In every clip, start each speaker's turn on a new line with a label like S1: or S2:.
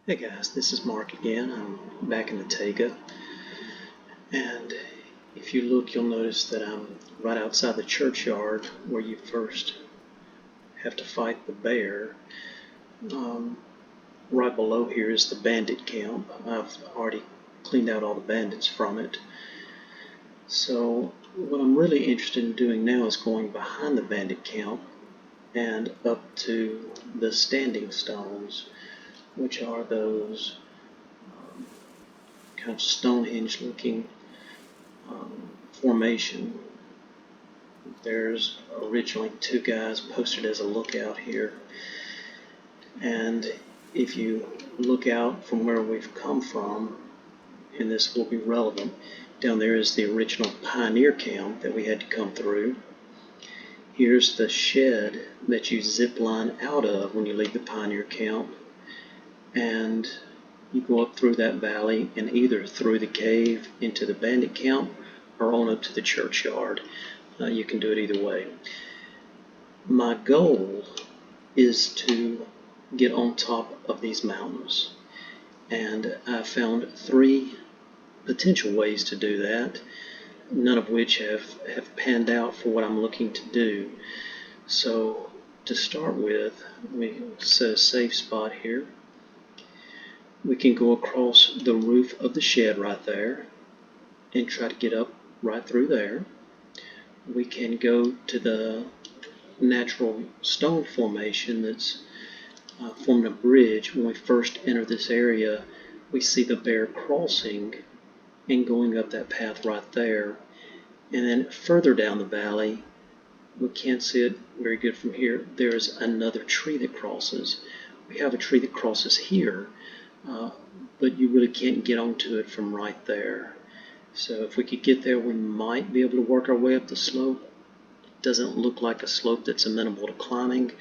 S1: Hey guys, this is Mark again. I'm back in the Taiga, and if you look, you'll notice that I'm right outside the churchyard where you first have to fight the bear. Um, right below here is the bandit camp. I've already cleaned out all the bandits from it. So what I'm really interested in doing now is going behind the bandit camp and up to the standing stones, which are those kind of Stonehenge looking formation. There's originally two guys posted as a lookout here, and if you look out from where we've come from, and this will be relevant, down there is the original pioneer camp that we had to come through. Here's the shed that you zip line out of when you leave the pioneer camp, and you go up through that valley and either through the cave into the bandit camp or on up to the churchyard. You can do it either way. My goal is to get on top of these mountains, and I found three potential ways to do that, none of which have panned out for what I'm looking to do. So to start with, we set a safe spot here. We can go across the roof of the shed right there and try to get up right through there. We can go to the natural stone formation that's formed a bridge. When we first enter this area, we see the bear crossing and going up that path right there. And then further down the valley, we can't see it very good from here, there's another tree that crosses. We have a tree that crosses here, but you really can't get onto it from right there. So if we could get there, we might be able to work our way up the slope. It doesn't look like a slope that's amenable to climbing,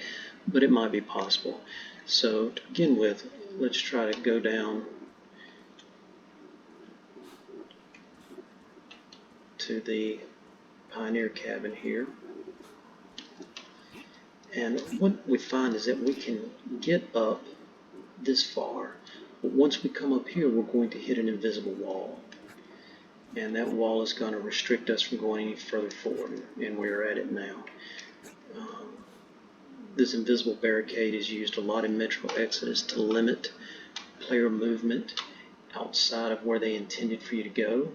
S1: but it might be possible. So to begin with, let's try to go down to the pioneer cabin here. And what we find is that we can get up this far, but once we come up here, we're going to hit an invisible wall. And that wall is going to restrict us from going any further forward, and we're at it now. This invisible barricade is used a lot in Metro Exodus to limit player movement outside of where they intended for you to go.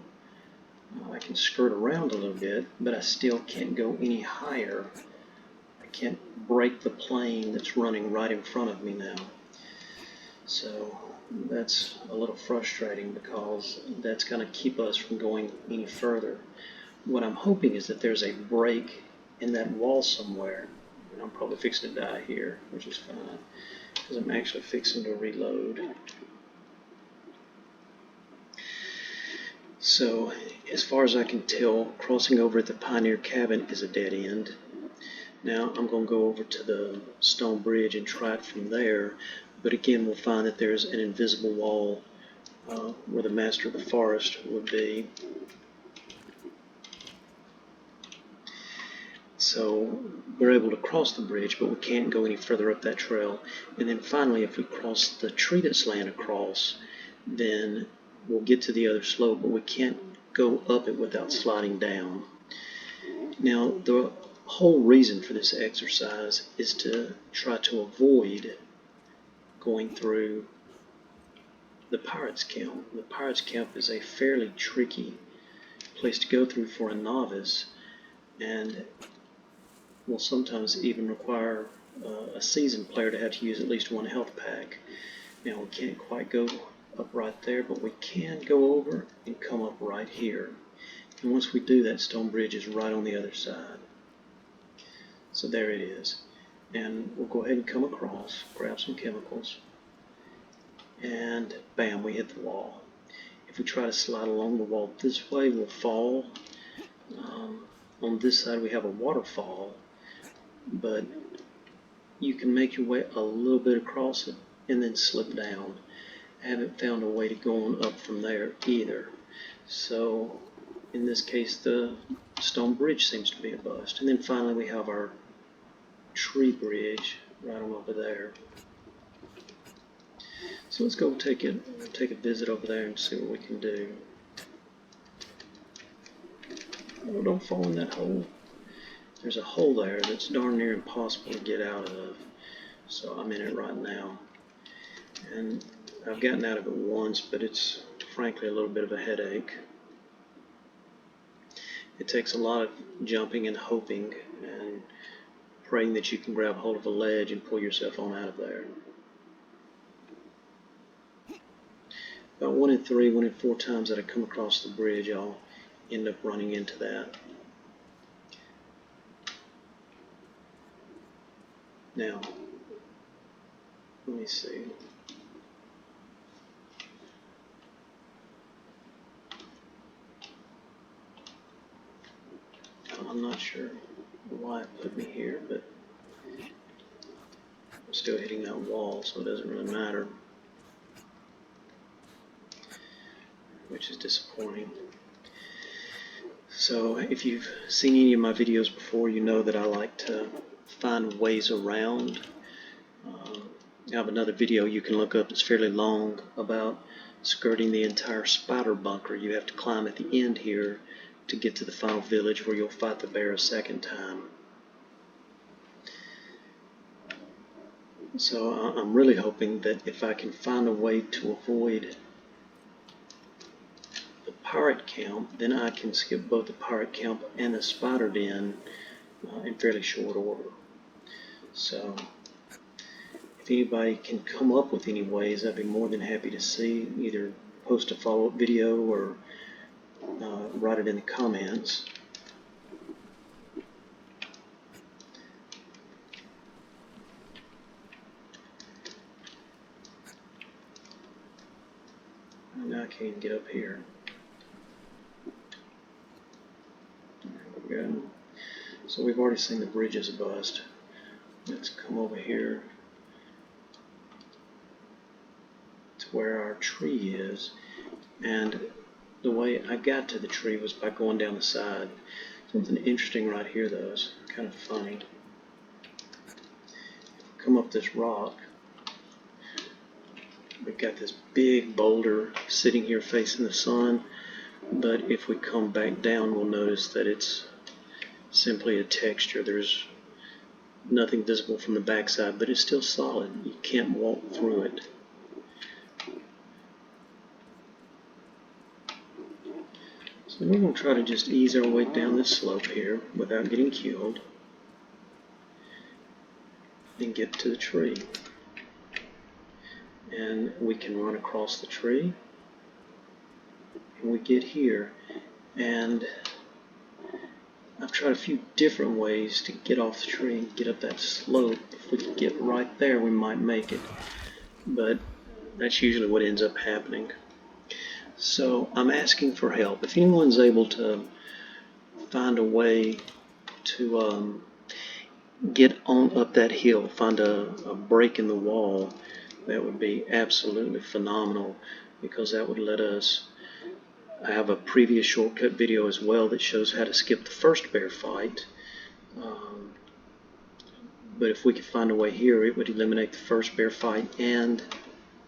S1: I can skirt around a little bit, but I still can't go any higher. I can't break the plane that's running right in front of me now. So that's a little frustrating because that's going to keep us from going any further. What I'm hoping is that there's a break in that wall somewhere. And I'm probably fixing to die here, which is fine, because I'm actually fixing to reload. So as far as I can tell, crossing over at the Pioneer Cabin is a dead end. Now I'm going to go over to the stone bridge and try it from there, but again we'll find that there's an invisible wall where the Master of the Forest would be. So we're able to cross the bridge, but we can't go any further up that trail. And then finally, if we cross the tree that's laying across, then we'll get to the other slope, but we can't go up it without sliding down. Now, the whole reason for this exercise is to try to avoid going through the Pirates Camp. The Pirates Camp is a fairly tricky place to go through for a novice, and will sometimes even require a seasoned player to have to use at least one health pack. Now we can't quite go up right there, but we can go over and come up right here. And once we do, that stone bridge is right on the other side. So there it is. And we'll go ahead and come across, grab some chemicals, and bam, we hit the wall. If we try to slide along the wall this way, we'll fall. On this side we have a waterfall, but you can make your way a little bit across it and then slip down. I haven't found a way to go on up from there either. So in this case, the stone bridge seems to be a bust. And then finally we have our tree bridge right on over there. So let's go take a visit over there and see what we can do. Oh, don't fall in that hole. There's a hole there that's darn near impossible to get out of. So I'm in it right now. And I've gotten out of it once, but it's frankly a little bit of a headache. It takes a lot of jumping and hoping and praying that you can grab hold of a ledge and pull yourself on out of there. About 1 in 3, 1 in 4 times that I come across the bridge, I'll end up running into that. Now, let me see. I'm not sure why it put me here, but I'm still hitting that wall, so it doesn't really matter, which is disappointing. So if you've seen any of my videos before, you know that I like to find ways around. I have another video you can look up that's fairly long about skirting the entire spider bunker. You have to climb at the end here to get to the final village where you'll fight the bear a second time. So I'm really hoping that if I can find a way to avoid the pirate camp, then I can skip both the pirate camp and the spider den in fairly short order. So if anybody can come up with any ways, I'd be more than happy to see. Either post a follow-up video or write it in the comments. Now I can't even get up here. There we go. So we've already seen the bridges bust. Let's come over here to where our tree is. And the way I got to the tree was by going down the side. Something interesting right here, though, is kind of funny. Come up this rock. We've got this big boulder sitting here facing the sun, but if we come back down, we'll notice that it's simply a texture. There's nothing visible from the backside, but it's still solid. You can't walk through it. So we're going to try to just ease our way down this slope here without getting killed and get to the tree. And we can run across the tree, and we get here, and I've tried a few different ways to get off the tree and get up that slope. If we could get right there, we might make it, but that's usually what ends up happening. So I'm asking for help. If anyone's able to find a way to get on up that hill, find a break in the wall, that would be absolutely phenomenal, because that would let us. I have a previous shortcut video as well that shows how to skip the first bear fight. But if we could find a way here, it would eliminate the first bear fight and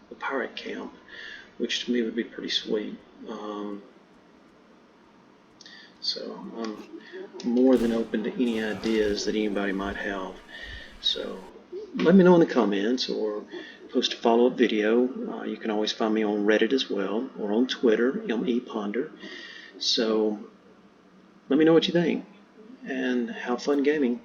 S1: the pirate camp, which to me would be pretty sweet. So I'm more than open to any ideas that anybody might have. So let me know in the comments or post a follow-up video. You can always find me on Reddit as well, or on Twitter, MEPonder. So let me know what you think, and have fun gaming.